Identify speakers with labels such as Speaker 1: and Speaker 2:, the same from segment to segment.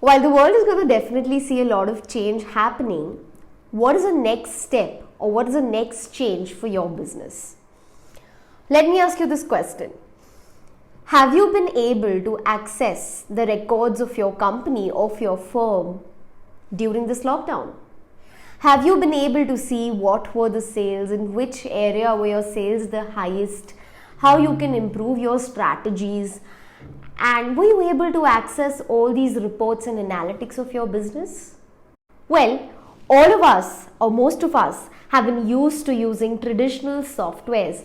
Speaker 1: While the world is going to definitely see a lot of change happening, what is the next step or what is the next change for your business? Let me ask you this question. Have you been able to access the records of your company, of your firm during this lockdown? Have you been able to see what were the sales, in which area were your sales the highest, how you can improve your strategies, and were you able to access all these reports and analytics of your business? Well, all of us or most of us have been used to using traditional softwares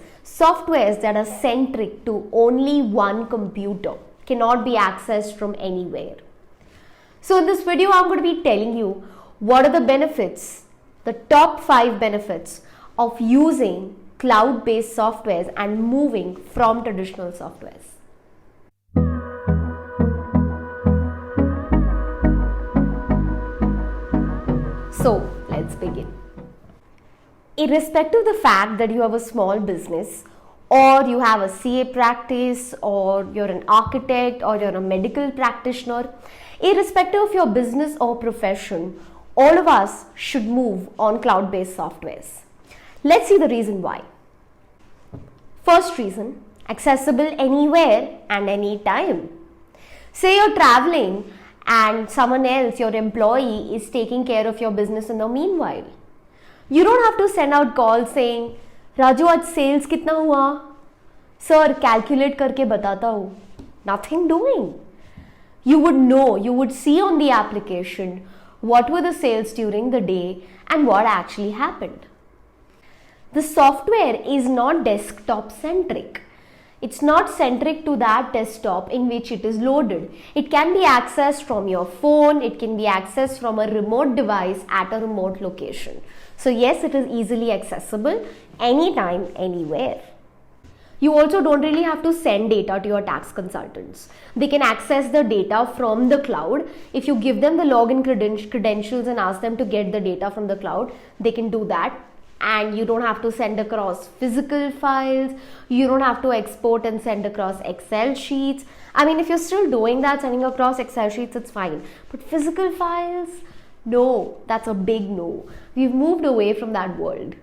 Speaker 1: that are centric to only one computer, cannot be accessed from anywhere. So in this video, I'm going to be telling you what are the benefits, the top 5 benefits of using cloud-based softwares and moving from traditional softwares. So let's begin. Irrespective of the fact that you have a small business or you have a CA practice or you're an architect or you're a medical practitioner, irrespective of your business or profession, all of us should move on cloud-based softwares. Let's see the reason why. First reason, accessible anywhere and anytime. Say you're traveling and someone else, your employee, is taking care of your business in the meanwhile. You don't have to send out calls saying, Raju, आज sales कितना हुआ? Sir, calculate करके बताता हूँ. Nothing doing. You would know, you would see on the application what were the sales during the day and what actually happened. The software is not desktop centric. It's not centric to that desktop in which it is loaded. It can be accessed from your phone, it can be accessed from a remote device at a remote location. So yes, it is easily accessible anytime, anywhere. You also don't really have to send data to your tax consultants. They can access the data from the cloud. If you give them the login credentials and ask them to get the data from the cloud, they can do that. And you don't have to send across physical files. You don't have to export and send across Excel sheets. I mean, if you're still doing that, sending across Excel sheets, it's fine. But physical files, no, that's a big no. We've moved away from that world.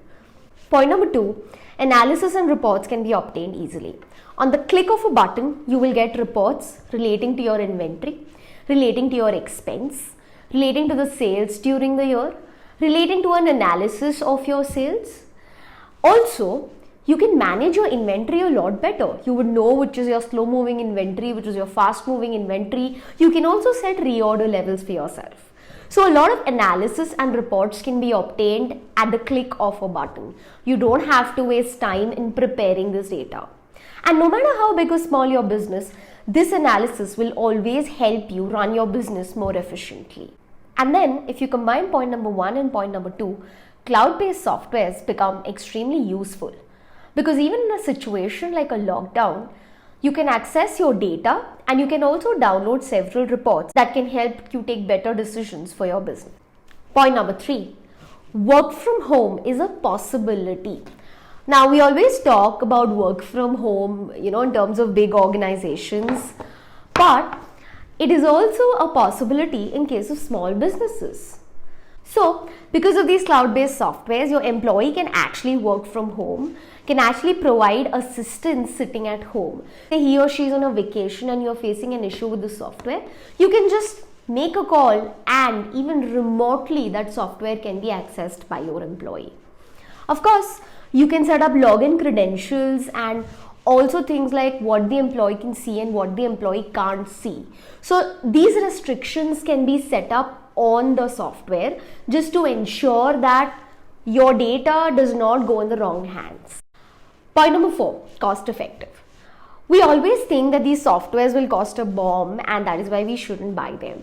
Speaker 1: Point number 2, analysis and reports can be obtained easily. On the click of a button, you will get reports relating to your inventory, relating to your expense, relating to the sales during the year, relating to an analysis of your sales. Also, you can manage your inventory a lot better. You would know which is your slow moving inventory, which is your fast moving inventory. You can also set reorder levels for yourself. So a lot of analysis and reports can be obtained at the click of a button. You don't have to waste time in preparing this data. And no matter how big or small your business, this analysis will always help you run your business more efficiently. And then if you combine point number 1 and point number 2, cloud-based softwares become extremely useful. Because even in a situation like a lockdown, you can access your data and you can also download several reports that can help you take better decisions for your business. Point number 3, work from home is a possibility. Now we always talk about work from home, in terms of big organizations, but it is also a possibility in case of small businesses. So, because of these cloud-based softwares, your employee can actually work from home, can actually provide assistance sitting at home. Say he or she is on a vacation and you're facing an issue with the software, you can just make a call and even remotely that software can be accessed by your employee. Of course, you can set up login credentials and also things like what the employee can see and what the employee can't see. So these restrictions can be set up on the software just to ensure that your data does not go in the wrong hands. Point number 4, cost effective. We always think that these softwares will cost a bomb and that is why we shouldn't buy them.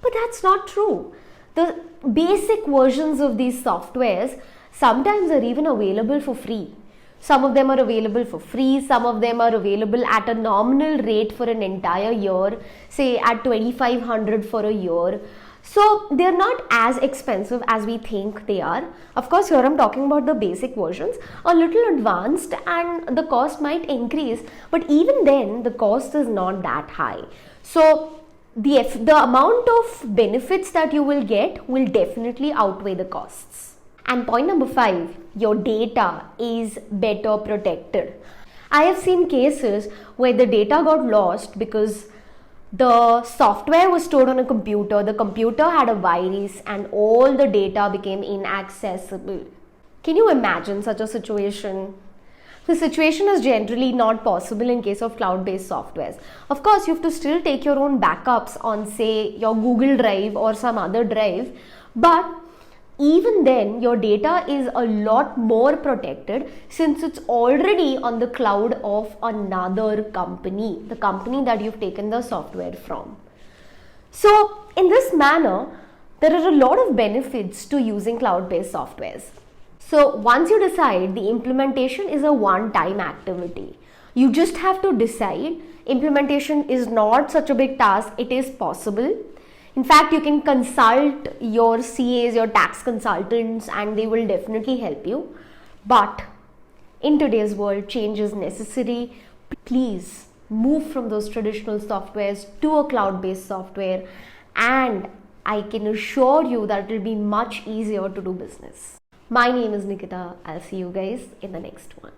Speaker 1: But that's not true. The basic versions of these softwares sometimes are even available for free. Some of them are available for free, some of them are available at a nominal rate for an entire year, say at 2,500 for a year. So they're not as expensive as we think they are. Of course, here I'm talking about the basic versions, a little advanced and the cost might increase, but even then the cost is not that high. So the amount of benefits that you will get will definitely outweigh the costs. And point number 5, your data is better protected. I have seen cases where the data got lost because the software was stored on a computer, the computer had a virus, and all the data became inaccessible. Can you imagine such a situation? The situation is generally not possible in case of cloud-based softwares. Of course, you have to still take your own backups on, say, your Google Drive or some other drive, but even then your data is a lot more protected since it's already on the cloud of another company, the company that you've taken the software from. So in this manner, there are a lot of benefits to using cloud-based softwares. So once you decide, the implementation is a one-time activity. You just have to decide. Implementation is not such a big task. It is possible. In fact, you can consult your CAs, your tax consultants, and they will definitely help you. But in today's world, change is necessary. Please move from those traditional softwares to a cloud-based software, and I can assure you that it will be much easier to do business. My name is Nikita. I'll see you guys in the next one.